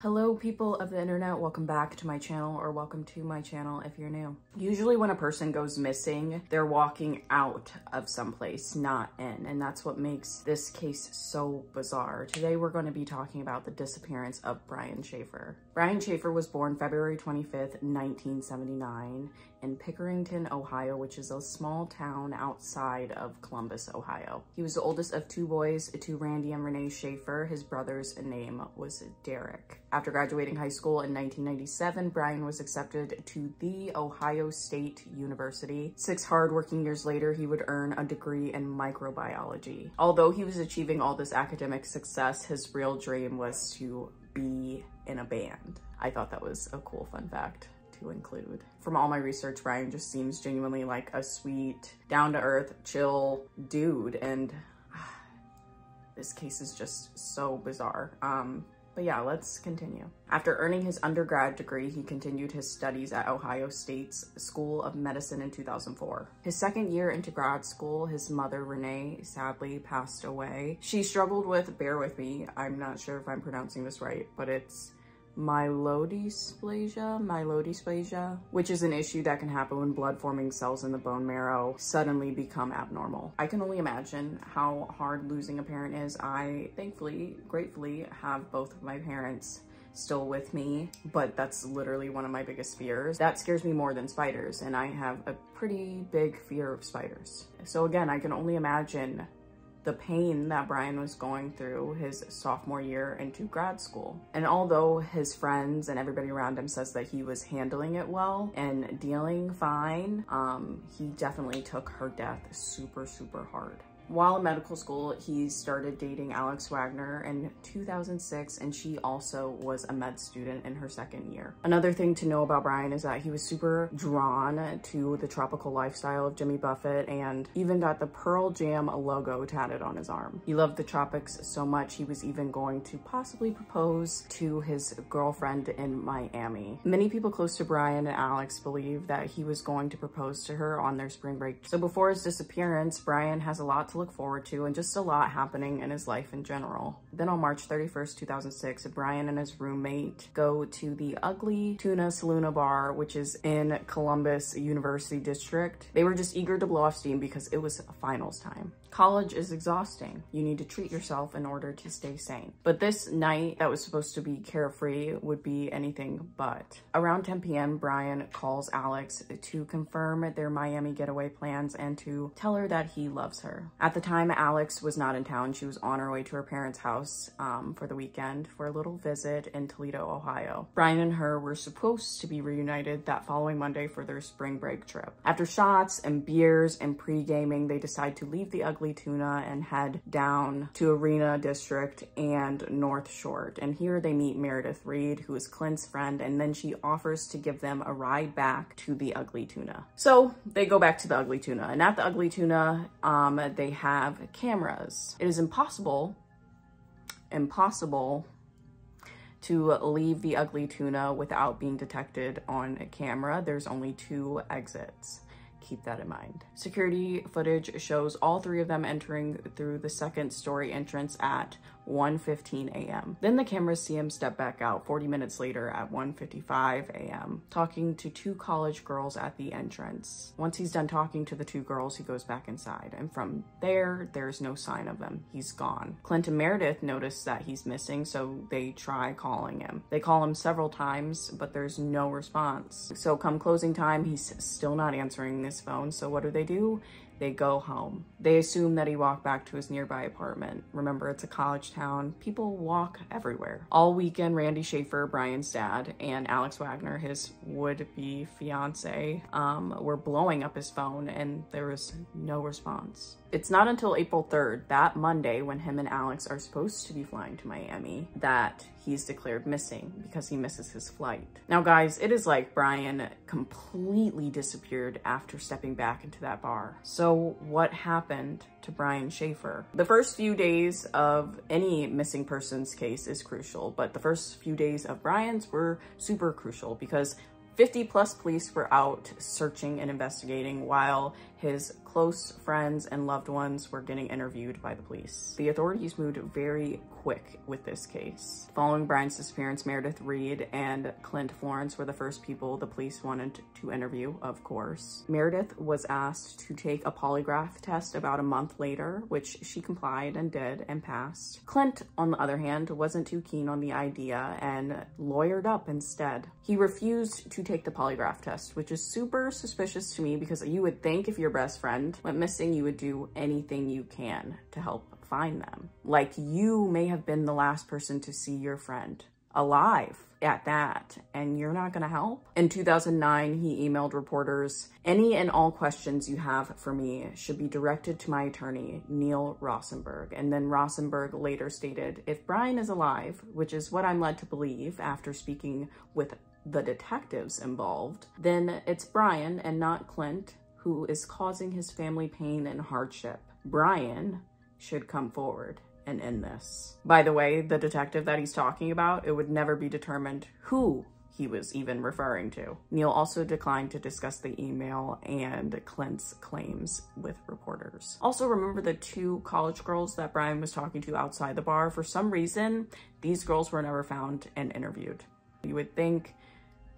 Hello people of the internet, welcome back to my channel, or welcome to my channel if you're new. Usually when a person goes missing, they're walking out of someplace, not in, and that's what makes this case so bizarre. Today we're going to be talking about the disappearance of Brian Shaffer. Brian Shaffer was born February 25th, 1979 in Pickerington, Ohio, which is a small town outside of Columbus, Ohio. He was the oldest of two boys, to Randy and Renee Shaffer. His brother's name was Derek. After graduating high school in 1997, Brian was accepted to the Ohio State University. 6 hard-working years later, he would earn a degree in microbiology. Although he was achieving all this academic success, his real dream was to be in a band. I thought that was a cool fun fact to include. From all my research, Brian just seems genuinely like a sweet, down-to-earth, chill dude, and this case is just so bizarre. But yeah, let's continue. After earning his undergrad degree, he continued his studies at Ohio State's School of Medicine in 2004. His second year into grad school, his mother, Renee, sadly passed away. She struggled with, bear with me, I'm not sure if I'm pronouncing this right, but it's myelodysplasia, which is an issue that can happen when blood-forming cells in the bone marrow suddenly become abnormal. I can only imagine how hard losing a parent is. I thankfully, gratefully have both of my parents still with me, but that's literally one of my biggest fears. That scares me more than spiders, and I have a pretty big fear of spiders. So again, I can only imagine the pain that Brian was going through his sophomore year into grad school. And although his friends and everybody around him says that he was handling it well and dealing fine, he definitely took her death super, super hard. While in medical school, he started dating Alex Wagner in 2006, and she also was a med student in her second year. Another thing to know about Brian is that he was super drawn to the tropical lifestyle of Jimmy Buffett, and even got the Pearl Jam logo tatted on his arm. He loved the tropics so much, he was even going to possibly propose to his girlfriend in Miami. Many people close to Brian and Alex believe that he was going to propose to her on their spring break. So before his disappearance, Brian has a lot to look forward to and just a lot happening in his life in general. Then on March 31st, 2006, Brian and his roommate go to the Ugly Tuna Saloon bar, which is in Columbus University District. They were just eager to blow off steam because it was finals time. College is exhausting. You need to treat yourself in order to stay sane. But this night that was supposed to be carefree would be anything but. Around 10 p.m., Brian calls Alex to confirm their Miami getaway plans and to tell her that he loves her. At the time, Alex was not in town. She was on her way to her parents' house for the weekend for a little visit in Toledo, Ohio. Brian and her were supposed to be reunited that following Monday for their spring break trip. After shots and beers and pre-gaming, they decide to leave the Ugly Tuna and head down to Arena District and North Shore. And here they meet Meredith Reed, who is Clint's friend, and then she offers to give them a ride back to the Ugly Tuna. So they go back to the Ugly Tuna, and at the Ugly Tuna, they have cameras. It is impossible to leave the Ugly Tuna without being detected on a camera. There's only 2 exits. Keep that in mind. Security footage shows all 3 of them entering through the second-story entrance at 1:15 a.m. Then the cameras see him step back out 40 minutes later at 1:55 a.m., talking to 2 college girls at the entrance. Once he's done talking to the 2 girls, he goes back inside, and from there, there's no sign of him. He's gone. Clint and Meredith notice that he's missing, so they try calling him. They call him several times, but there's no response. So come closing time, he's still not answering this phone, so what do? They go home. They assume that he walked back to his nearby apartment. Remember, it's a college town. People walk everywhere. All weekend, Randy Shaffer, Brian's dad, and Alex Wagner, his would-be fiance, were blowing up his phone, and there was no response. It's not until April 3rd, that Monday, when him and Alex are supposed to be flying to Miami, that he's declared missing because he misses his flight. Now guys, it is like Brian completely disappeared after stepping back into that bar. So what happened to Brian Shaffer? The first few days of any missing persons case is crucial, but the first few days of Brian's were super crucial because 50+ police were out searching and investigating while His close friends and loved ones were getting interviewed by the police. The authorities moved very quick with this case. Following Brian's disappearance, Meredith Reed and Clint Florence were the first people the police wanted to interview, of course. Meredith was asked to take a polygraph test about a month later, which she complied and did and passed. Clint, on the other hand, wasn't too keen on the idea and lawyered up instead. He refused to take the polygraph test, which is super suspicious to me because you would think if your best friend went missing, you would do anything you can to help find them. Like, you may have been the last person to see your friend alive at that, and you're not gonna help? In 2009, he emailed reporters, "Any and all questions you have for me should be directed to my attorney, Neil Rosenberg." And then Rosenberg later stated, "If Brian is alive," which is what I'm led to believe after speaking with the detectives involved, "then it's Brian and not Clint who is causing his family pain and hardship. Brian should come forward and end this." By the way, the detective that he's talking about, it would never be determined who he was even referring to. Neil also declined to discuss the email and Clint's claims with reporters. Also, remember the two college girls that Brian was talking to outside the bar? For some reason, these girls were never found and interviewed. You would think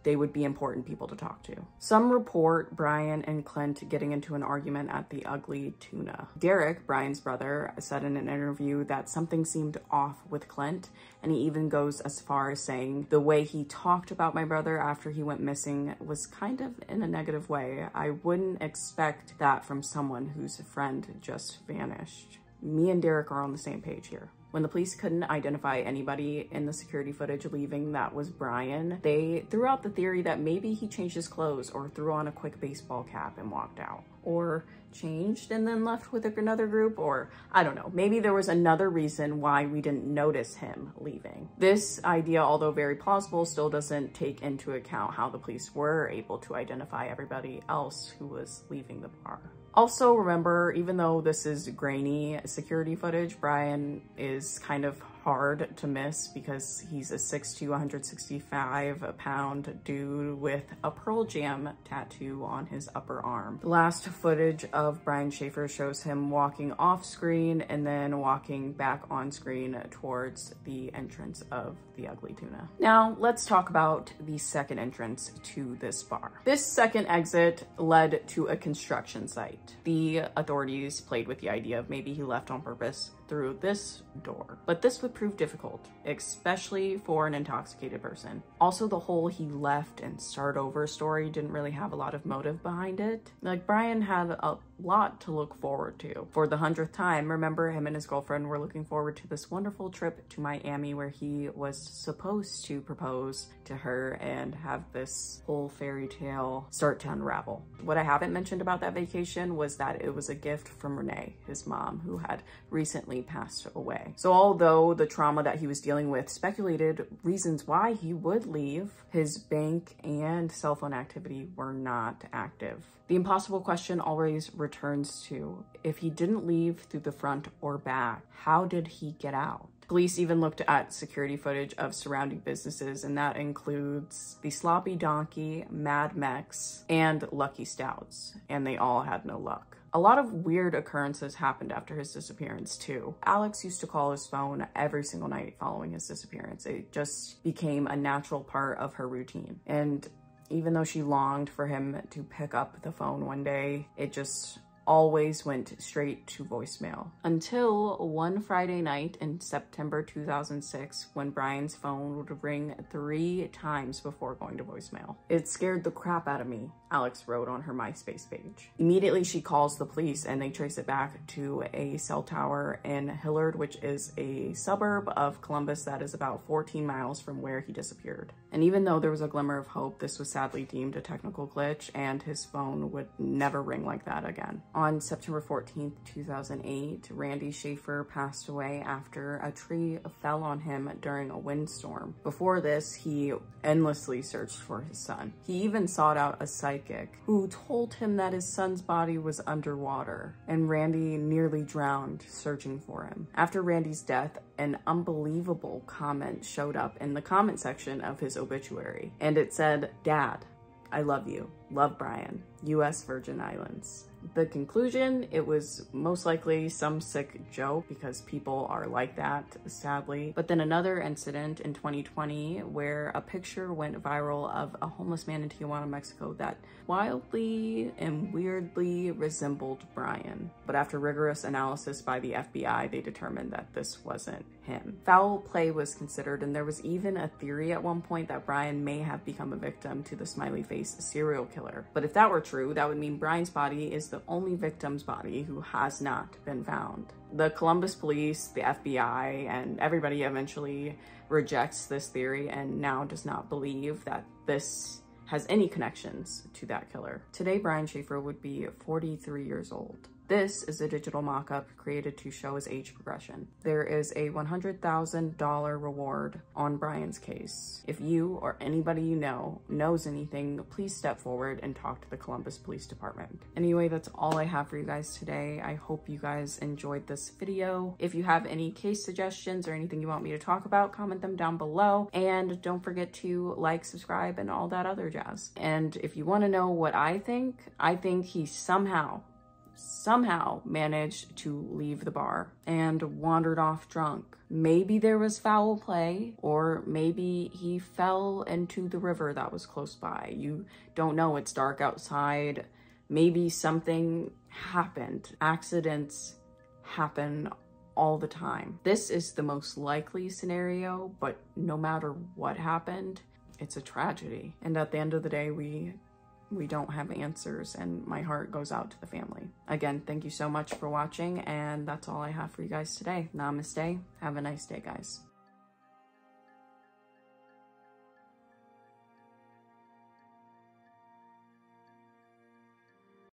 they would be important people to talk to. Some report Brian and Clint getting into an argument at the Ugly Tuna. Derek, Brian's brother, said in an interview that something seemed off with Clint, and he even goes as far as saying, "The way he talked about my brother after he went missing was kind of in a negative way. I wouldn't expect that from someone whose friend just vanished." Me and Derek are on the same page here. When the police couldn't identify anybody in the security footage leaving that was Brian, they threw out the theory that maybe he changed his clothes or threw on a quick baseball cap and walked out. Or changed and then left with another group, or I don't know, maybe there was another reason why we didn't notice him leaving. This idea, although very plausible, still doesn't take into account how the police were able to identify everybody else who was leaving the bar. Also, remember, even though this is grainy security footage, Brian is kind of hard to miss because he's a 6'2", 165-pound dude with a Pearl Jam tattoo on his upper arm. The last footage of Brian Shaffer shows him walking off screen and then walking back on screen towards the entrance of the Ugly Tuna. Now, let's talk about the second entrance to this bar. This second exit led to a construction site. The authorities played with the idea of maybe he left on purpose through this door, but this would prove difficult, especially for an intoxicated person. Also, the whole he left and start over story didn't really have a lot of motive behind it. Like, Brian had a lot to look forward to. For the 100th time, remember, him and his girlfriend were looking forward to this wonderful trip to Miami where he was supposed to propose to her and have this whole fairy tale start to unravel. What I haven't mentioned about that vacation was that it was a gift from Renee, his mom, who had recently passed away. So although the trauma that he was dealing with speculated reasons why he would leave, his bank and cell phone activity were not active. The impossible question always returns to, if he didn't leave through the front or back, how did he get out? Police even looked at security footage of surrounding businesses, and that includes the Sloppy Donkey, Mad Mex, and Lucky Stouts, and they all had no luck. A lot of weird occurrences happened after his disappearance too. Alex used to call his phone every single night following his disappearance. It just became a natural part of her routine. And even though she longed for him to pick up the phone one day, it just always went straight to voicemail. Until one Friday night in September 2006, when Brian's phone would ring 3 times before going to voicemail. "It scared the crap out of me," Alex wrote on her MySpace page. Immediately, she calls the police and they trace it back to a cell tower in Hillard, which is a suburb of Columbus that is about 14 miles from where he disappeared. And even though there was a glimmer of hope, this was sadly deemed a technical glitch and his phone would never ring like that again. On September 14th, 2008, Randy Shaffer passed away after a tree fell on him during a windstorm. Before this, he endlessly searched for his son. He even sought out a psychic who told him that his son's body was underwater, and Randy nearly drowned searching for him. After Randy's death, an unbelievable comment showed up in the comment section of his obituary, and it said, "Dad, I love you. Love, Brian. U.S. Virgin Islands." The conclusion, it was most likely some sick joke because people are like that, sadly. But then another incident in 2020 where a picture went viral of a homeless man in Tijuana, Mexico that wildly and weirdly resembled Brian. But after rigorous analysis by the FBI, they determined that this wasn't him. Foul play was considered, and there was even a theory at one point that Brian may have become a victim to the smiley face serial killer. But if that were true, that would mean Brian's body is the only victim's body who has not been found. The Columbus police, the FBI, and everybody eventually rejects this theory and now does not believe that this has any connections to that killer. Today, Brian Shaffer would be 43 years old. This is a digital mock-up created to show his age progression. There is a $100,000 reward on Brian's case. If you or anybody you know knows anything, please step forward and talk to the Columbus Police Department. Anyway, that's all I have for you guys today. I hope you guys enjoyed this video. If you have any case suggestions or anything you want me to talk about, comment them down below. And don't forget to like, subscribe, and all that other jazz. And if you want to know what I think he somehow managed to leave the bar and wandered off drunk. Maybe there was foul play, or maybe he fell into the river that was close by. You don't know, it's dark outside. Maybe something happened. Accidents happen all the time. This is the most likely scenario, but no matter what happened, it's a tragedy. And at the end of the day, we don't have answers, and my heart goes out to the family. Again, thank you so much for watching, and that's all I have for you guys today. Namaste. Have a nice day, guys.